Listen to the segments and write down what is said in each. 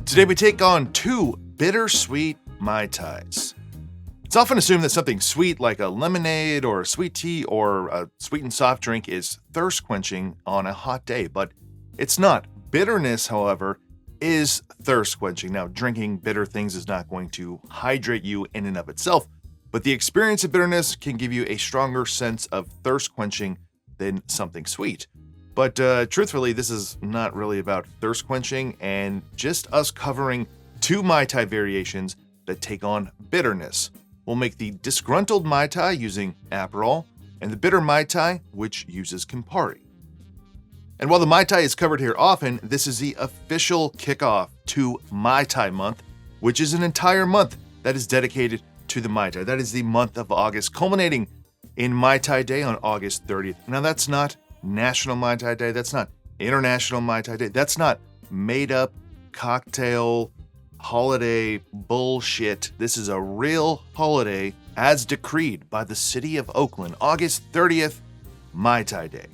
Today we take on two bittersweet Mai Tais. It's often assumed that something sweet like a lemonade or a sweet tea or a sweetened soft drink is thirst quenching on a hot day, but it's not. Bitterness, however, is thirst quenching. Now, drinking bitter things is not going to hydrate you in and of itself, but the experience of bitterness can give you a stronger sense of thirst quenching than something sweet. But truthfully, this is not really about thirst quenching and just us covering two Mai Tai variations that take on bitterness. We'll make the Disgruntled Mai Tai using Aperol and the Bitter Mai Tai, which uses Campari. And while the Mai Tai is covered here often, this is the official kickoff to Mai Tai month, which is an entire month that is dedicated to the Mai Tai. That is the month of August, culminating in Mai Tai Day on August 30th. Now, that's not National Mai Tai Day. That's not International Mai Tai Day. That's not made up cocktail holiday bullshit. This is a real holiday as decreed by the city of Oakland, August 30th, Mai Tai Day.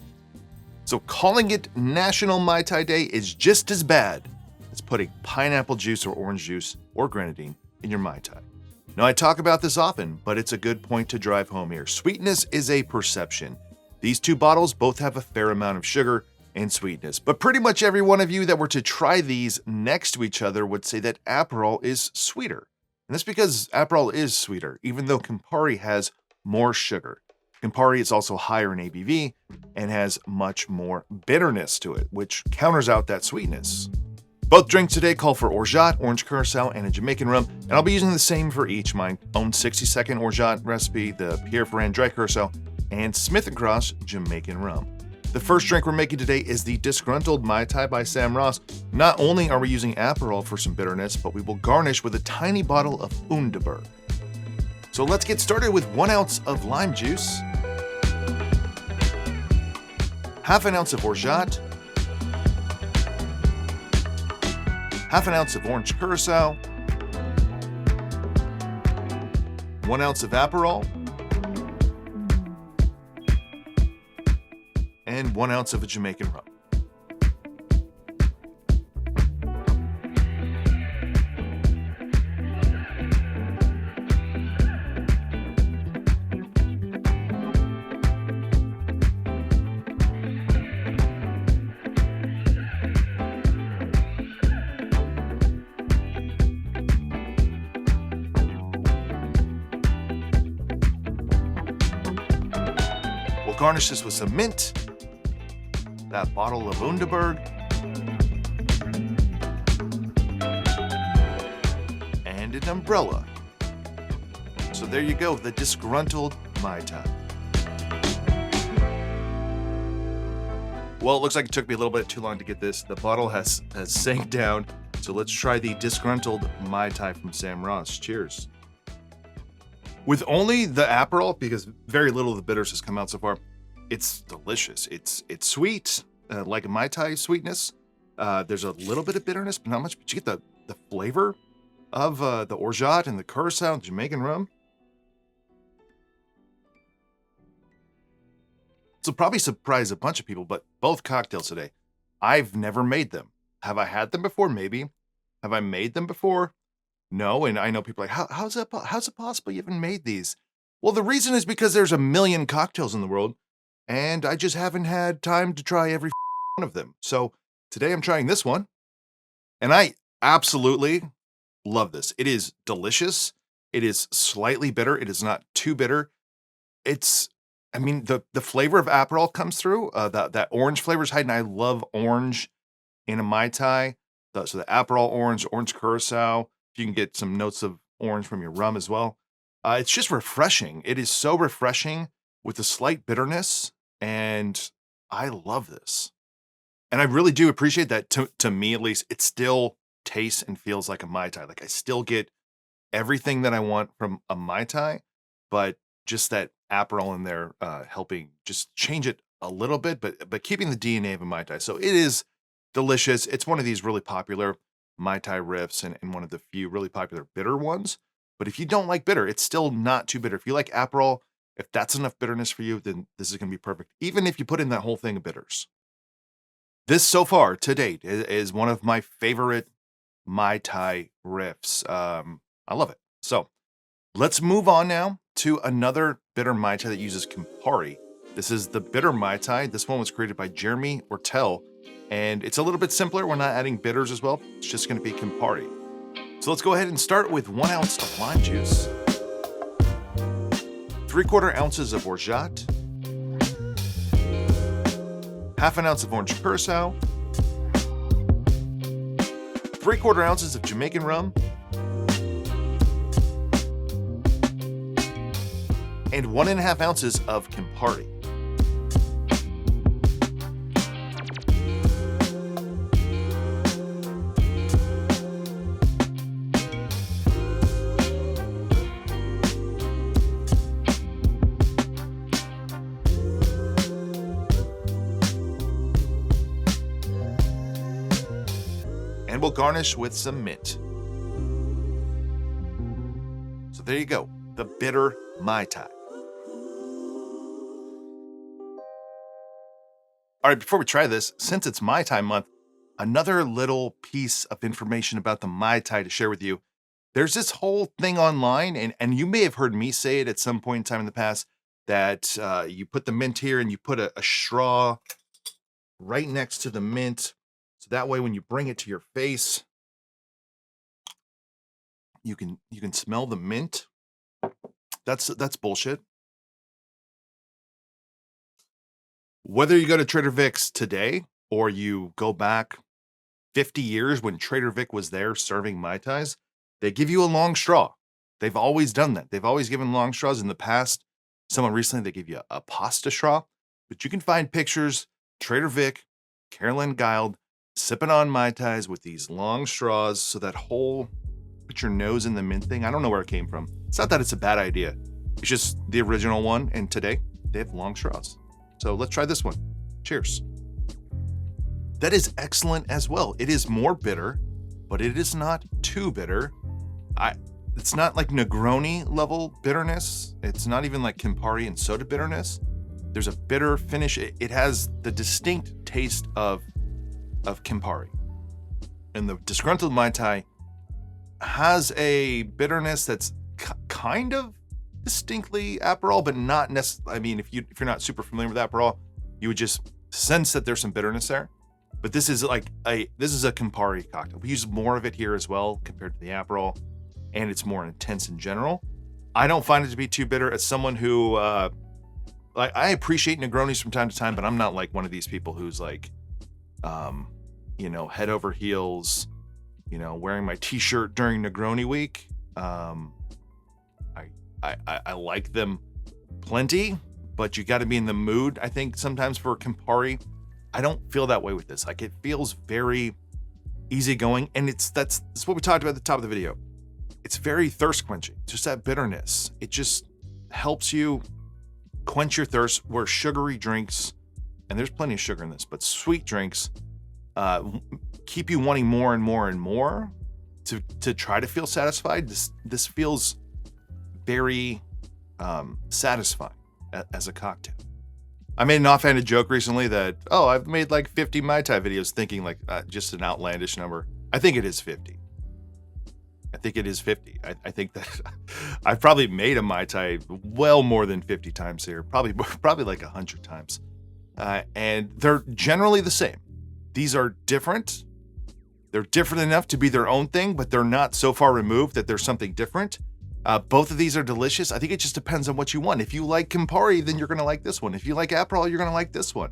So calling it National Mai Tai Day is just as bad as putting pineapple juice or orange juice or grenadine in your Mai Tai. Now, I talk about this often, but it's a good point to drive home here. Sweetness is a perception. These two bottles both have a fair amount of sugar and sweetness, but pretty much every one of you that were to try these next to each other would say that Aperol is sweeter. And that's because Aperol is sweeter, even though Campari has more sugar. Campari is also higher in ABV and has much more bitterness to it, which counters out that sweetness. Both drinks today call for orgeat, orange curacao, and a Jamaican rum, and I'll be using the same for each. My own 60-second orgeat recipe, the Pierre Ferrand dry curacao, and Smith & Cross Jamaican rum. The first drink we're making today is the Disgruntled Mai Tai by Sam Ross. Not only are we using Aperol for some bitterness, but we will garnish with a tiny bottle of Underberg. So let's get started with 1 ounce of lime juice, half an ounce of orgeat, half an ounce of orange curacao, 1 ounce of Aperol, and 1 ounce of a Jamaican rum. We'll garnish this with some mint, that bottle of Underberg, and an umbrella. So there you go, the Disgruntled Mai Tai. Well, it looks like it took me a little bit too long to get this. The bottle has sank down, so let's try the Disgruntled Mai Tai from Sam Ross. Cheers. With only the Aperol, because very little of the bitters has come out so far, it's delicious. It's sweet, like a Mai Tai sweetness. There's a little bit of bitterness, but not much. But you get the flavor of the orgeat and the curacao and Jamaican rum. This will probably surprise a bunch of people, but both cocktails today, I've never made them. Have I had them before? Maybe. Have I made them before? No. And I know people are like, how's it possible you haven't made these? Well, the reason is because there's a million cocktails in the world, and I just haven't had time to try every one of them. So today I'm trying this one, and I absolutely love this. It is delicious. It is slightly bitter. It is not too bitter. The flavor of Aperol comes through. That orange flavor is hiding. I love orange in a Mai Tai. So the Aperol orange curacao. If you can get some notes of orange from your rum as well. It's just refreshing. It is so refreshing with a slight bitterness, and I love this. And I really do appreciate that. To me, at least, it still tastes and feels like a Mai Tai. Like I still get everything that I want from a Mai Tai, but just that Aperol in there helping just change it a little bit, but keeping the DNA of a Mai Tai. So it is delicious. It's one of these really popular Mai Tai riffs and one of the few really popular bitter ones. But if you don't like bitter, it's still not too bitter. If you like Aperol, if that's enough bitterness for you, then this is going to be perfect, even if you put in that whole thing of bitters. This so far to date is one of my favorite Mai Tai riffs. I love it. So let's move on now to another bitter Mai Tai that uses Campari. This is the Bitter Mai Tai. This one was created by Jeremy Oertel, and it's a little bit simpler. We're not adding bitters as well. It's just going to be Campari. So let's go ahead and start with 1 ounce of lime juice, 3/4 ounces of orgeat, 1/2 ounce of orange curacao, 3/4 ounces of Jamaican rum, and 1.5 ounces of Campari. And we'll garnish with some mint. So there you go, the Bitter Mai Tai. All right, before we try this, since it's Mai Tai month, another little piece of information about the Mai Tai to share with you. There's this whole thing online, and you may have heard me say it at some point in time in the past, that you put the mint here and you put a straw right next to the mint. So that way when you bring it to your face, you can smell the mint. That's bullshit. Whether you go to Trader Vic's today or you go back 50 years when Trader Vic was there serving Mai Tais, they give you a long straw. They've always done that. They've always given long straws. In the past, someone recently, they give you a pasta straw. But you can find pictures, Trader Vic, Carolyn Guild, sipping on Mai Tais with these long straws. So that whole, put your nose in the mint thing, I don't know where it came from. It's not that it's a bad idea. It's just the original one. And today, they have long straws. So let's try this one. Cheers. That is excellent as well. It is more bitter, but it is not too bitter. It's not like Negroni level bitterness. It's not even like Campari and soda bitterness. There's a bitter finish. It has the distinct taste of Campari. And the Disgruntled Mai Tai has a bitterness that's kind of distinctly Aperol, but not necessarily. I mean, if you're not super familiar with Aperol, you would just sense that there's some bitterness there. But this is a Campari cocktail. We use more of it here as well compared to the Aperol, and it's more intense in general. I don't find it to be too bitter. As someone who I appreciate Negronis from time to time, but I'm not like one of these people who's like, head over heels, wearing my t-shirt during Negroni week. I like them plenty, but you got to be in the mood, I think, sometimes for Campari. I don't feel that way with this. Like, it feels very easygoing, and that's what we talked about at the top of the video. It's very thirst quenching, just that bitterness. It just helps you quench your thirst, where sugary drinks, and there's plenty of sugar in this, but sweet drinks keep you wanting more and more and more to try to feel satisfied. This feels very satisfying as a cocktail. I made an offhanded joke recently that, I've made like 50 Mai Tai videos thinking like just an outlandish number. I think it is 50. I think I think that I've probably made a Mai Tai well more than 50 times here, probably like 100 times. And they're generally the same. These are different. They're different enough to be their own thing, but they're not so far removed that there's something different. Both of these are delicious. I think it just depends on what you want. If you like Campari, then you're going to like this one. If you like Aperol, you're going to like this one.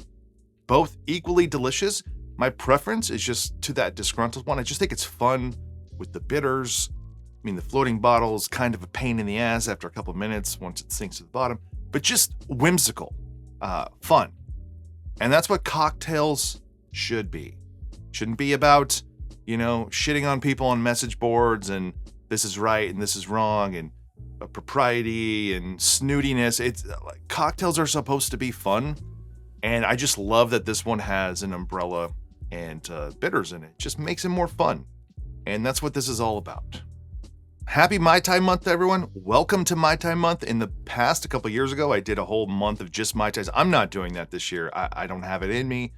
Both equally delicious. My preference is just to that Disgruntled one. I just think it's fun with the bitters. I mean, the floating bottle is kind of a pain in the ass after a couple of minutes once it sinks to the bottom, but just whimsical, fun. And that's what cocktails should be. Shouldn't be about, shitting on people on message boards and this is right and this is wrong and propriety and snootiness. It's like cocktails are supposed to be fun, and I just love that this one has an umbrella and bitters in it. Just makes it more fun, and that's what this is all about. Happy Mai Tai month, everyone. Welcome to Mai Tai month. In the past, a couple years ago, I did a whole month of just Mai Tais. I'm not doing that this year. I don't have it in me.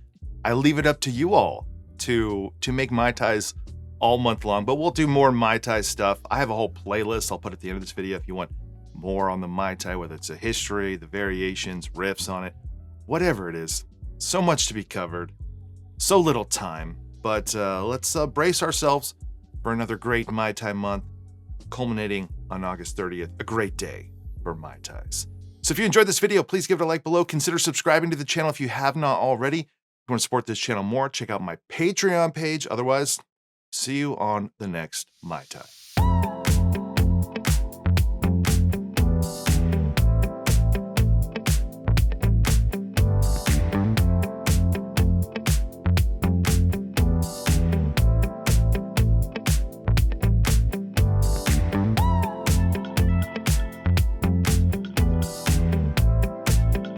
I leave it up to you all to make Mai Tais all month long, but we'll do more Mai Tai stuff. I have a whole playlist I'll put at the end of this video if you want more on the Mai Tai, whether it's a history, the variations, riffs on it, whatever it is. So much to be covered, so little time, but let's brace ourselves for another great Mai Tai month, culminating on August 30th, a great day for Mai Tais. So if you enjoyed this video, please give it a like below. Consider subscribing to the channel if you have not already. If you want to support this channel more, check out my Patreon page. Otherwise, see you on the next Mai Tai.